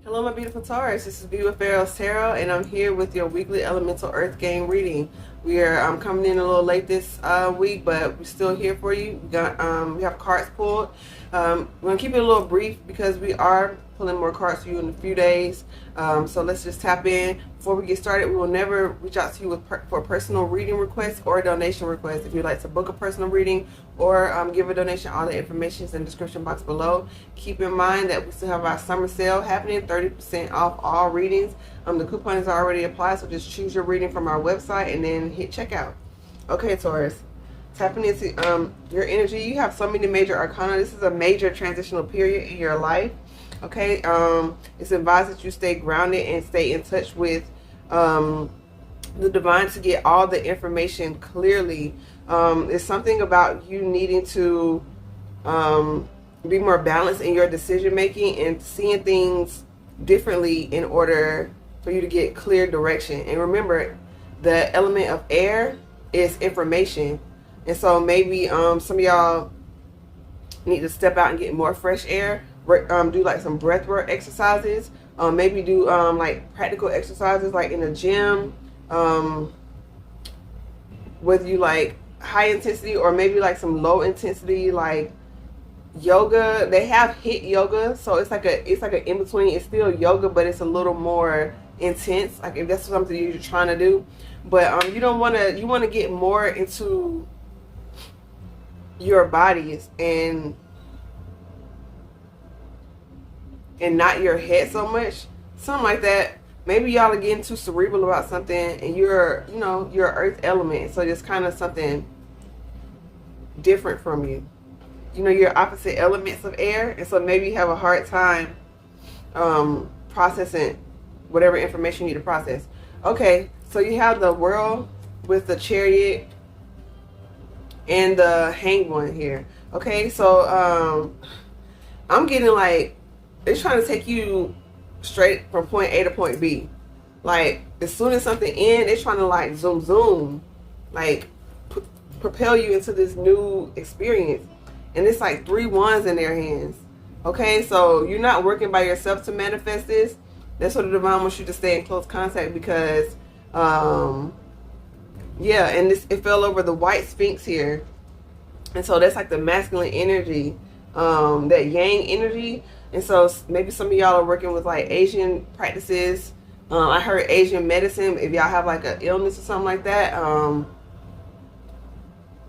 Hello, my beautiful Taurus. This is V with PharaohsTarot, and I'm here with your weekly elemental earth game reading. We are coming in a little late this week, but we're still here for you. We have cards pulled. We're gonna keep it a little brief because we are pulling more cards for you in a few days. So let's just tap in. Before we get started, we will never reach out to you for personal reading requests or donation requests. If you'd like to book a personal reading or give a donation, all the information is in the description box below. Keep in mind that we still have our summer sale happening, 30% off all readings. The coupon is already applied, so just choose your reading from our website and then hit checkout. Okay, Taurus, tapping into your energy. You have so many major arcana. This is a major transitional period in your life. Okay, it's advised that you stay grounded and stay in touch with the divine to get all the information clearly. It's something about you needing to be more balanced in your decision making and seeing things differently in order for you to get clear direction. And remember, the element of air is information, and so maybe some of y'all need to step out and get more fresh air. Do like some breath work exercises. Maybe do like practical exercises like in the gym. Whether you like high intensity or maybe like some low intensity like yoga. They have HIIT yoga, so it's like an in between. It's still yoga, but it's a little more intense. Like if that's something you're trying to do, but you don't want to. You want to get more into your bodies and not your head so much, something like that. Maybe y'all are getting too cerebral about something, and you're earth element, so it's kind of something different from you. You're opposite elements of air, and so maybe you have a hard time processing whatever information you need to process. Okay, so you have the World with the Chariot and the Hanged One here. Okay, so I'm getting like it's trying to take you straight from point A to point B. Like as soon as something ends, it's trying to like zoom, like propel you into this new experience. And it's like 3 wands in their hands. Okay, so you're not working by yourself to manifest this. That's what the divine wants you to stay in close contact because, yeah, and it fell over the white sphinx here. And so that's like the masculine energy, that yang energy. And so maybe some of y'all are working with like Asian practices. I heard Asian medicine. If y'all have like an illness or something like that,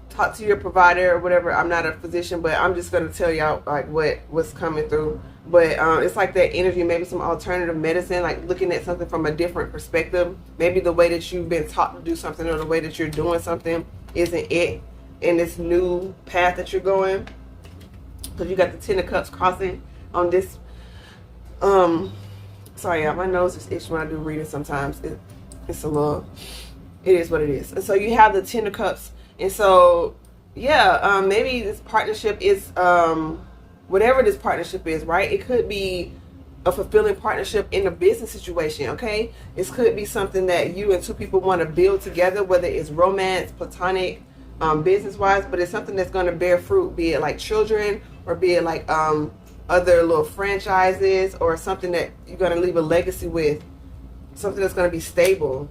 talk to your provider or whatever. I'm not a physician, but I'm just going to tell y'all like what's coming through. But it's like that energy, maybe some alternative medicine, like looking at something from a different perspective. Maybe the way that you've been taught to do something or the way that you're doing something isn't it in this new path that you're going. Because you got the Ten of Cups crossing on this. Sorry, my nose is itching when I do reading sometimes. It's a little, it is what it is. And so you have the Ten of Cups. And so, yeah, maybe this partnership is, whatever this partnership is, right? It could be a fulfilling partnership in a business situation, okay? It could be something that you and 2 people want to build together, whether it's romance, platonic, business-wise, but it's something that's going to bear fruit, be it like children or be it like other little franchises or something that you're going to leave a legacy with, something that's going to be stable.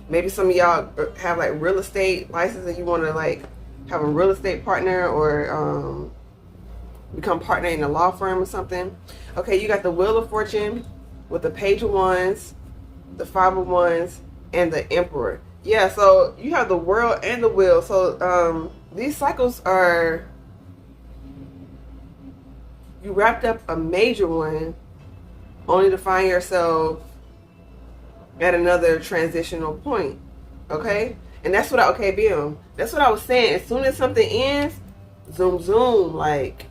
Maybe some of y'all have like real estate license and you want to like have a real estate partner or become partner in a law firm or something. Okay, you got the Wheel of Fortune with the Page of Wands, the 5 of Wands, and the Emperor. Yeah, so you have the World and the Wheel. So these cycles are, you wrapped up a major one only to find yourself at another transitional point. Okay, and that's what that's what I was saying. As soon as something ends, zoom, like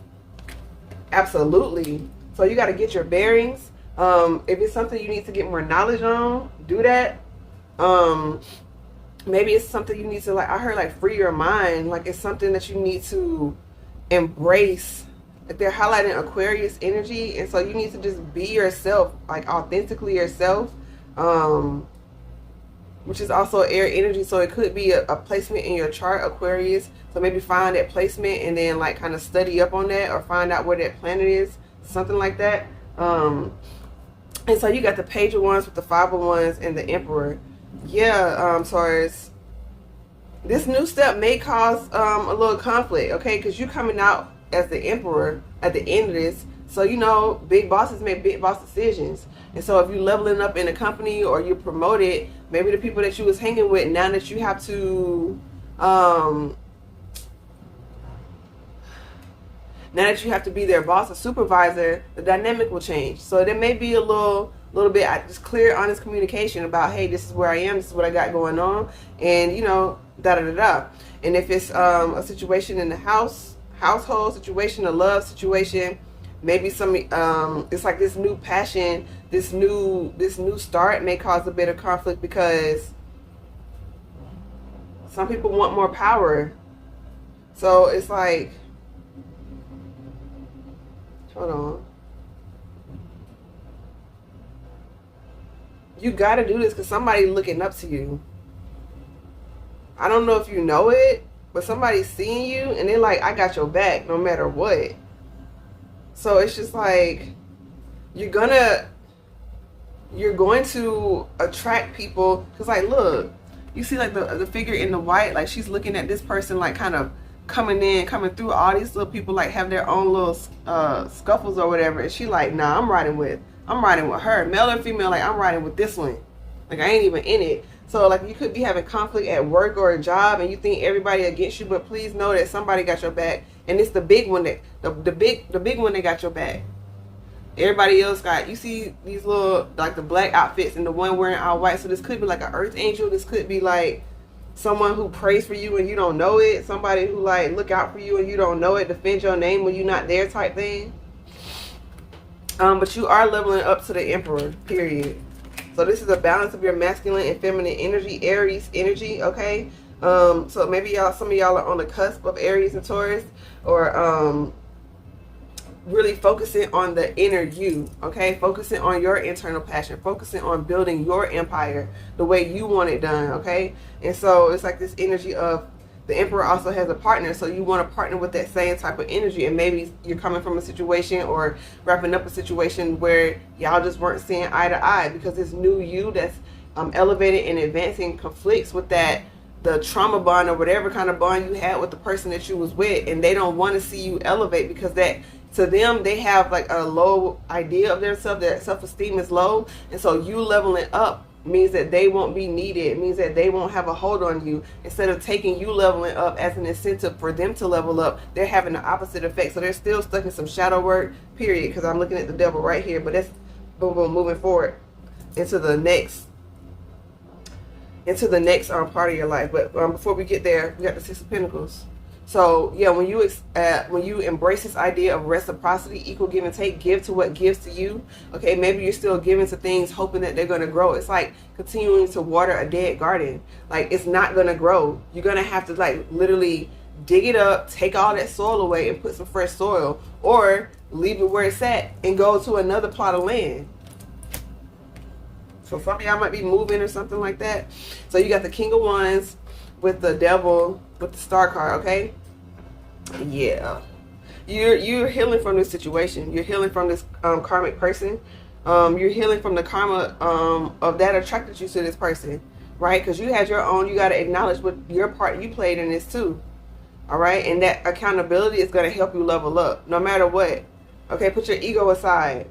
absolutely. So you got to get your bearings. If it's something you need to get more knowledge on, do that. Maybe it's something you need to, like I heard, like free your mind. Like it's something that you need to embrace. Like they're highlighting Aquarius energy, and so you need to just be yourself, like authentically yourself. Which is also air energy, so it could be a placement in your chart, Aquarius. So maybe find that placement and then like kind of study up on that, or find out where that planet is something like that. And so you got the Page of Wands with the Five of Wands and the Emperor. Yeah, Taurus, this new step may cause a little conflict, okay? Because you're coming out as the Emperor at the end of this. So, you know, big bosses make big boss decisions. And so if you're leveling up in a company or you're promoted, maybe the people that you was hanging with, now that you have to, now that you have to be their boss or supervisor, the dynamic will change. So there may be a little bit just clear, honest communication about, hey, this is where I am, this is what I got going on, and, you know, da-da-da-da. And if it's a situation in the household situation, a love situation, maybe some it's like this new passion, this new start may cause a bit of conflict because some people want more power. So it's like, hold on, you got to do this because somebody's looking up to you. I don't know if you know it, but somebody's seeing you and they're like, I got your back no matter what. So it's just like, you're going to attract people. Because, like, look, you see, like, the figure in the white, like, she's looking at this person, like, kind of coming through. All these little people, like, have their own little scuffles or whatever. And she like, nah, I'm riding with her. Male or female, like, I'm riding with this one. Like, I ain't even in it. So, like, you could be having conflict at work or a job and you think everybody against you, but please know that somebody got your back. And it's the big one that, the big one that got your back. Everybody else got, you see these little, like, the black outfits and the one wearing all white. So this could be like an earth angel. This could be like someone who prays for you and you don't know it. Somebody who, like, look out for you and you don't know it. Defend your name when you're not there type thing. But you are leveling up to the Emperor, period. So this is a balance of your masculine and feminine energy, Aries energy, okay? So maybe some of y'all are on the cusp of Aries and Taurus, or really focusing on the inner you, okay? Focusing on your internal passion, focusing on building your empire the way you want it done, okay? And so it's like this energy of the Emperor also has a partner, so you want to partner with that same type of energy. And maybe you're coming from a situation or wrapping up a situation where y'all just weren't seeing eye to eye, because this new you that's elevated and advancing conflicts with that, the trauma bond or whatever kind of bond you had with the person that you was with, and they don't want to see you elevate because that, to them, they have like a low idea of themselves, their self-esteem is low. And so you leveling up means that they won't be needed. It means that they won't have a hold on you. Instead of taking you leveling up as an incentive for them to level up, they're having the opposite effect. So they're still stuck in some shadow work, period, because I'm looking at the devil right here. But that's boom, boom, moving forward into the next part of your life. But before we get there, we got the Six of Pentacles. So yeah, when you embrace this idea of reciprocity, equal give and take, give to what gives to you. Okay, maybe you're still giving to things hoping that they're going to grow. It's like continuing to water a dead garden. Like, it's not going to grow. You're going to have to, like, literally dig it up, take all that soil away and put some fresh soil, or leave it where it's at and go to another plot of land. So some of y'all might be moving or something like that. So you got the King of Wands with the Devil with the Star card, okay? Yeah. You're healing from this situation. You're healing from this karmic person. You're healing from the karma of that attracted you to this person, right? Because you had your own. You got to acknowledge what your part you played in this too, all right? And that accountability is going to help you level up no matter what. Okay, put your ego aside.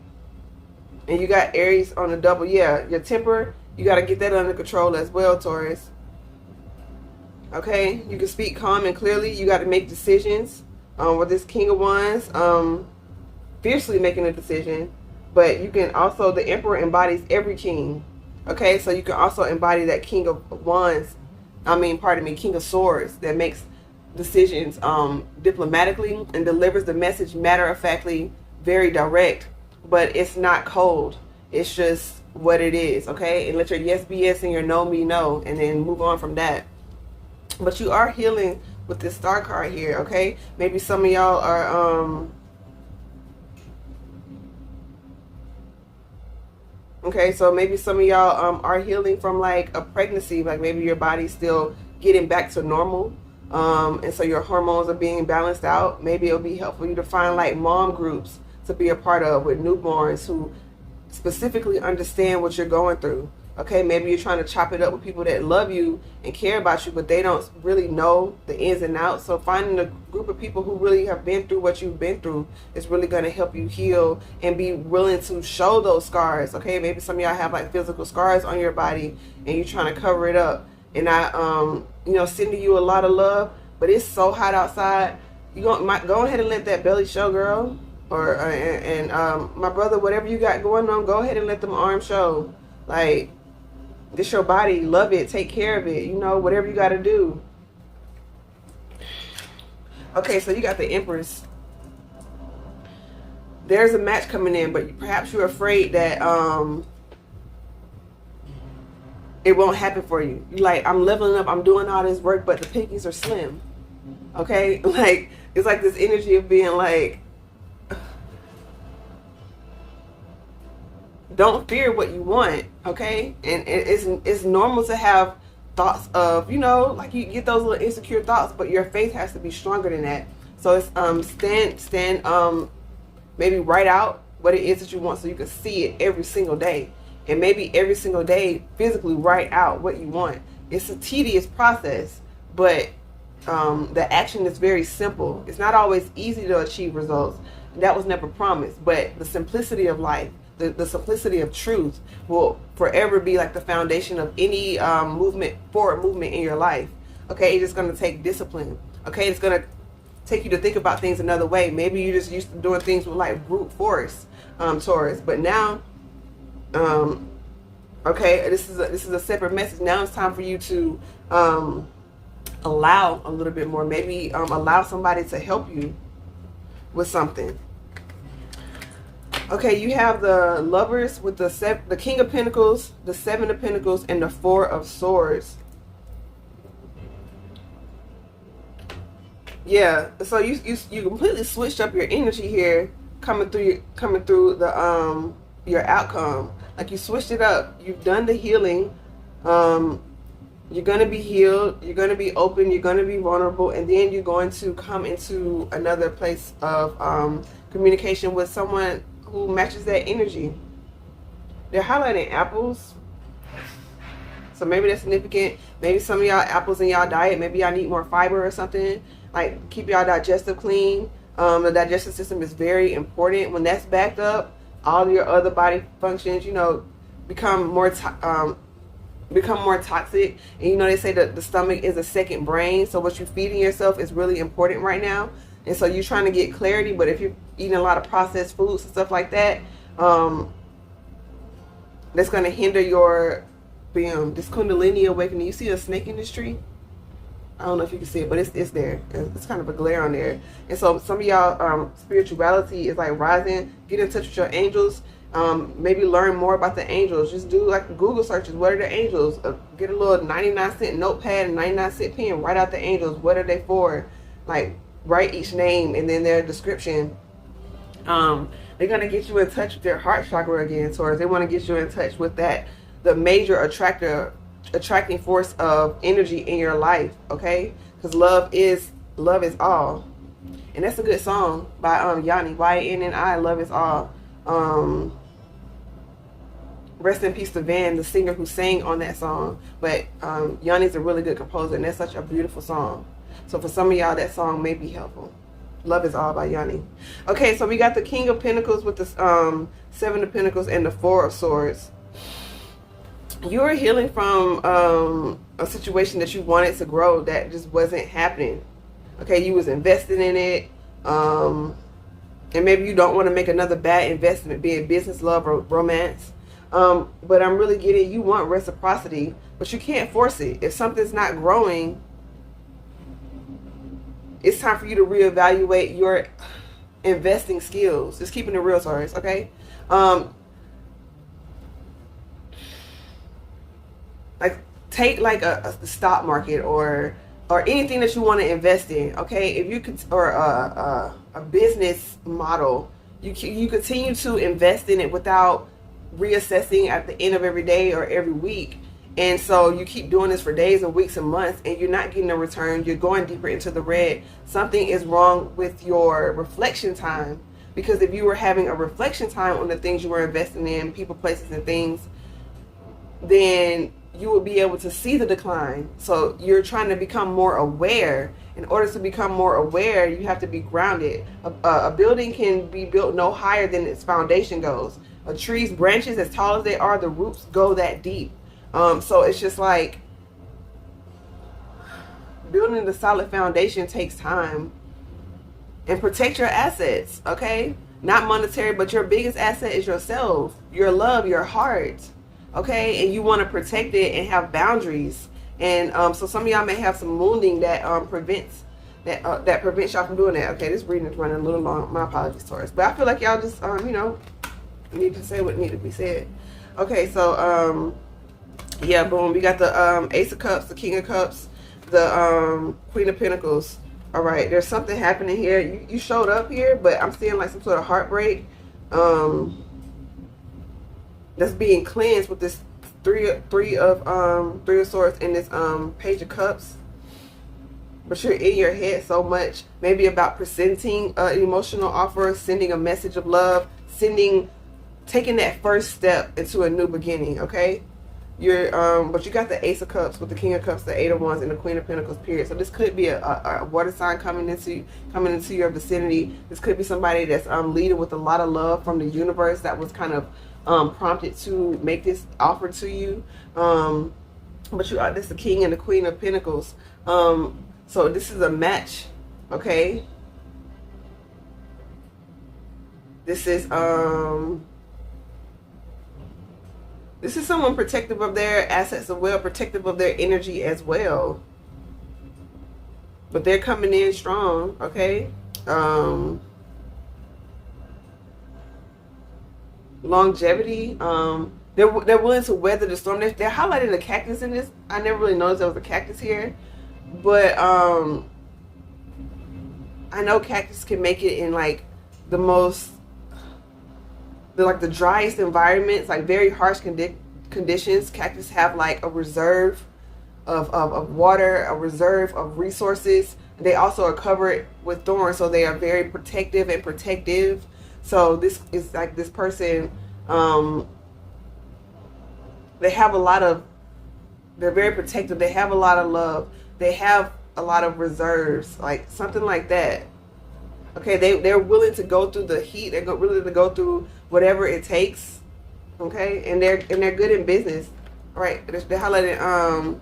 And you got Aries on the double. Yeah, your temper, you got to get that under control as well, Taurus. Okay, you can speak calm and clearly. You got to make decisions. With this King of Wands, fiercely making a decision. But you can also, the Emperor embodies every king. Okay, so you can also embody that King of Wands. King of Swords, that makes decisions diplomatically and delivers the message matter-of-factly, very direct. But it's not cold. It's just what it is, okay? And let your yes be yes and your no be no, and then move on from that. But you are healing with this Star card here, okay? Maybe some of y'all are, okay, so maybe some of y'all are healing from like a pregnancy, like maybe your body's still getting back to normal. And so your hormones are being balanced out. Maybe it'll be helpful for you to find like mom groups to be a part of with newborns who specifically understand what you're going through. Okay, maybe you're trying to chop it up with people that love you and care about you, but they don't really know the ins and outs. So finding a group of people who really have been through what you've been through is really going to help you heal and be willing to show those scars. Okay, maybe some of y'all have like physical scars on your body and you're trying to cover it up. And I, sending you a lot of love, but it's so hot outside. You go ahead and let that belly show, girl. Or my brother, whatever you got going on, go ahead and let them arms show. Like, this your body, love it, take care of it, whatever you got to do. Okay, so you got the Empress. There's a match coming in, but perhaps you're afraid that it won't happen for you. You're like, I'm leveling up, I'm doing all this work, but the pinkies are slim. Okay, like, it's like this energy of being like, don't fear what you want, okay? And it's normal to have thoughts of, like you get those little insecure thoughts, but your faith has to be stronger than that. So it's stand maybe write out what it is that you want so you can see it every single day. And maybe every single day physically write out what you want. It's a tedious process, but the action is very simple. It's not always easy to achieve results. That was never promised, but the simplicity of life, the simplicity of truth will forever be like the foundation of any forward movement in your life. Okay, it's just going to take discipline. Okay, it's going to take you to think about things another way. Maybe you're just used to doing things with like brute force, Taurus. But now, okay, this is a separate message. Now it's time for you to allow a little bit more. Maybe allow somebody to help you with something. Okay, you have the Lovers with the King of Pentacles, the Seven of Pentacles, and the Four of Swords. Yeah, so you completely switched up your energy here, coming through the your outcome. Like you switched it up. You've done the healing. You're gonna be healed. You're gonna be open. You're gonna be vulnerable, and then you're going to come into another place of communication with someone who matches that energy. They're highlighting apples, so maybe that's significant. Maybe some of y'all apples in y'all diet. Maybe y'all need more fiber or something. Like keep y'all digestive clean. The digestive system is very important. When that's backed up, all your other body functions, become more toxic. And they say that the stomach is a second brain. So what you're feeding yourself is really important right now. And so you're trying to get clarity, but if you're eating a lot of processed foods and stuff like that, that's going to hinder your this Kundalini awakening. You see a snake in this tree? I don't know if you can see it, but it's there. It's kind of a glare on there. And so some of y'all spirituality is like rising. Get in touch with your angels. Maybe learn more about the angels. Just do like Google searches. What are the angels? Get a little 99-cent notepad and 99-cent pen. Write out the angels. What are they for? Like write each name and then their description. They're going to get you in touch with their heart chakra again, Taurus. They want to get you in touch with the major attracting force of energy in your life, okay? Because love is all. And that's a good song by Yanni, Waite, Love Is All. Rest in peace to Van, the singer who sang on that song. But Yanni's a really good composer, and that's such a beautiful song. So for some of y'all, that song may be helpful. Love Is All by Yanni. Okay, so we got the King of Pentacles with the Seven of Pentacles and the Four of Swords. You are healing from a situation that you wanted to grow that just wasn't happening. Okay, you was investing in it. And maybe you don't want to make another bad investment, be it business, love, or romance. But I'm really getting you want reciprocity, but you can't force it. If something's not growing, it's time for you to reevaluate your investing skills. Just keeping it real, Taurus, okay? Like take like a stock market or anything that you want to invest in, okay? If you could, or a business model, you continue to invest in it without reassessing at the end of every day or every week. And so you keep doing this for days and weeks and months and you're not getting a return. You're going deeper into the red. Something is wrong with your reflection time. Because if you were having a reflection time on the things you were investing in, people, places, and things, then you will be able to see the decline. So you're trying to become more aware. In order to become more aware, you have to be grounded. A building can be built no higher than its foundation goes. A tree's branches, as tall as they are, the roots go that deep. So it's just like building the solid foundation takes time. And protect your assets, okay? Not monetary, but your biggest asset is yourself, your love, your heart, okay? And you want to protect it and have boundaries. And so some of y'all may have some wounding that prevents y'all from doing that. Okay, this reading is running a little long. My apologies, Taurus. But I feel like y'all just you know, need to say what needs to be said. Okay, so yeah, boom. We got the Ace of Cups, the King of Cups, the Queen of Pentacles. All right, there's something happening here. You showed up here, but I'm seeing like some sort of heartbreak that's being cleansed with this three of Swords and this Page of Cups. But you're in your head so much, maybe about presenting an emotional offer, sending a message of love, taking that first step into a new beginning. Okay. But you got the Ace of Cups with the King of Cups, the Eight of Wands, and the Queen of Pentacles. Period. So this could be a water sign coming into your vicinity. This could be somebody that's leading with a lot of love from the universe that was kind of prompted to make this offer to you. But you are this the King and the Queen of Pentacles. So this is a match. Okay. This is someone protective of their assets as well, protective of their energy as well. But they're coming in strong, okay? Longevity. They're willing to weather the storm. They're highlighting the cactus in this. I never really noticed there was a cactus here. But I know cactus can make it in like the driest environments, like very harsh conditions. Cactus have like a reserve of water, a reserve of resources. They also are covered with thorns, so they are very protective and protective. So this is like this person, they're very protective. They have a lot of love. They have a lot of reserves, like something like that. Okay, they're willing to go through the heat. They're willing to go through whatever it takes. Okay, and they're good in business. All right, they're highlighting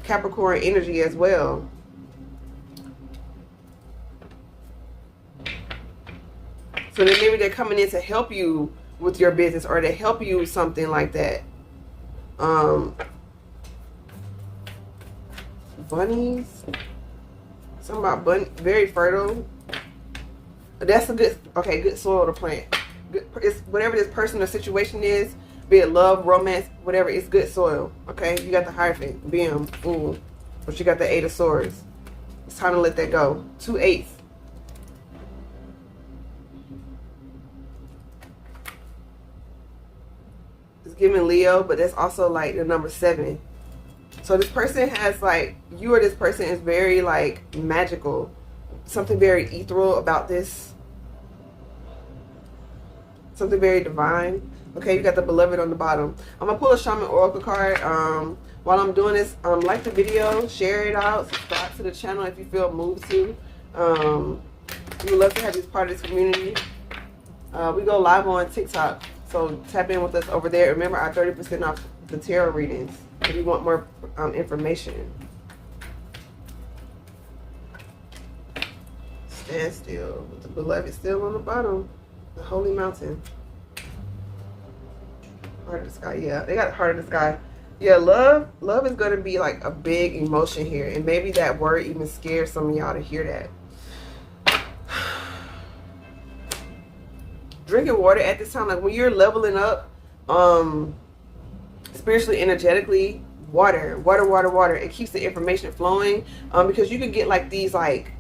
Capricorn energy as well. So then maybe they're coming in to help you with your business, or to help you with something like that. Bunnies. Something about very fertile. That's a good soil to plant. It's whatever this person or situation is, be it love, romance, whatever, it's good soil. Okay, you got the Hierophant, bam, boom. But you got the Eight of Swords. It's time to let that go. 2 8s. It's giving Leo, but that's also like the number 7. So this person has like, you or this person is very like magical. Something very ethereal about this. Something very divine. Okay, you got the Beloved on the bottom. I'm going to pull a Shaman Oracle card. While I'm doing this, like the video, share it out, subscribe to the channel if you feel moved to. We would love to have you as part of this community. We go live on TikTok, so tap in with us over there. Remember our 30% off the tarot readings if you want more information. Stand still with the Beloved still on the bottom. The Holy Mountain. Heart of the Sky. Yeah, they got Heart of the Sky. Yeah, love is going to be like a big emotion here, and maybe that word even scares some of y'all to hear that. Drinking water at this time, like when you're leveling up spiritually, energetically, water, it keeps the information flowing, because you can get like these like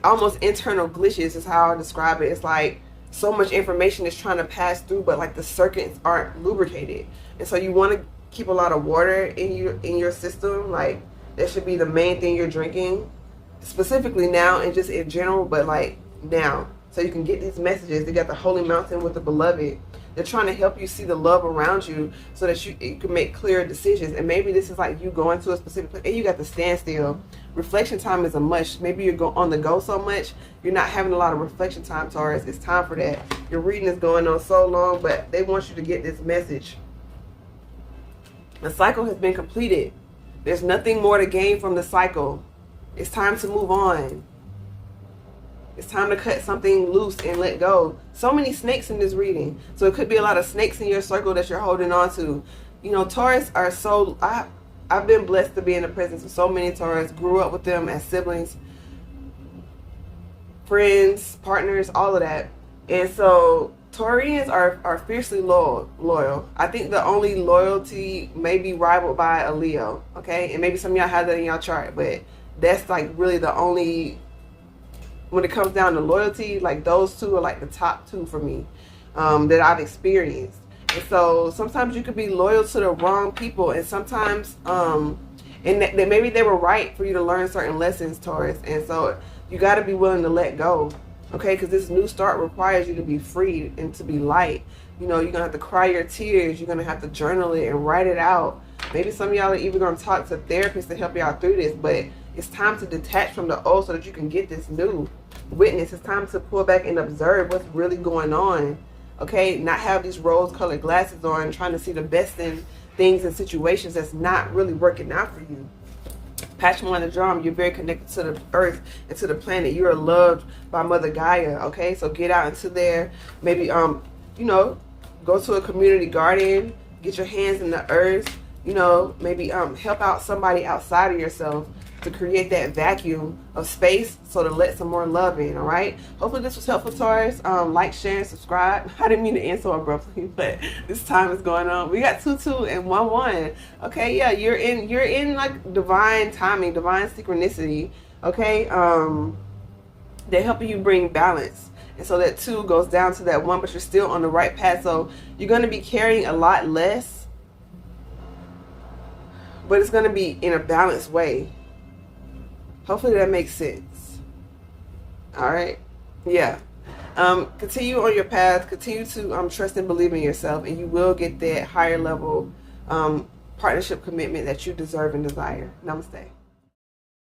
almost internal glitches is how I describe it. It's like so much information is trying to pass through, but like the circuits aren't lubricated, and so you want to keep a lot of water in your system. Like that should be the main thing you're drinking, specifically now and just in general, but like now, so you can get these messages. They got the holy mountain with the beloved. They're trying to help you see the love around you so that you can make clearer decisions. And maybe this is like you going to a specific place and you got to stand still. Reflection time is a must. Maybe you're on the go so much, you're not having a lot of reflection time, Taurus. It's time for that. Your reading is going on so long, but they want you to get this message. The cycle has been completed. There's nothing more to gain from the cycle. It's time to move on. It's time to cut something loose and let go. So many snakes in this reading. So it could be a lot of snakes in your circle that you're holding on to. You know, Taurus are so... I've been blessed to be in the presence of so many Taurus. Grew up with them as siblings, friends, partners, all of that. And so Taurians are fiercely loyal. I think the only loyalty may be rivaled by a Leo. Okay? And maybe some of y'all have that in y'all chart. But that's like really the only... When it comes down to loyalty, like those two are like the top two for me that I've experienced. And so sometimes you could be loyal to the wrong people, and sometimes and that maybe they were right for you to learn certain lessons, Taurus. And so you got to be willing to let go, okay? Because this new start requires you to be free and to be light. You know, you're gonna have to cry your tears. You're gonna have to journal it and write it out. Maybe some of y'all are even gonna talk to therapists to help y'all through this, but it's time to detach from the old so that you can get this new witness. It's time to pull back and observe what's really going on. Okay, not have these rose-colored glasses on, trying to see the best in things and situations that's not really working out for you. Patch on the drum. You're very connected to the earth and to the planet. You are loved by Mother Gaia. Okay, so get out into there. Maybe you know, go to a community garden. Get your hands in the earth. You know, maybe help out somebody outside of yourself to create that vacuum of space so to let some more love in. All right, hopefully this was helpful, Taurus. Like, share, and subscribe. I didn't mean to end so abruptly, but this time is going on. We got 2-2 and 1-1. Okay, yeah, you're in like divine timing, divine synchronicity. Okay, they're helping you bring balance, and so that 2 goes down to that 1, but you're still on the right path. So you're going to be carrying a lot less, but it's going to be in a balanced way. Hopefully that makes sense. All right. Yeah. Continue on your path. Continue to trust and believe in yourself, and you will get that higher level partnership commitment that you deserve and desire. Namaste.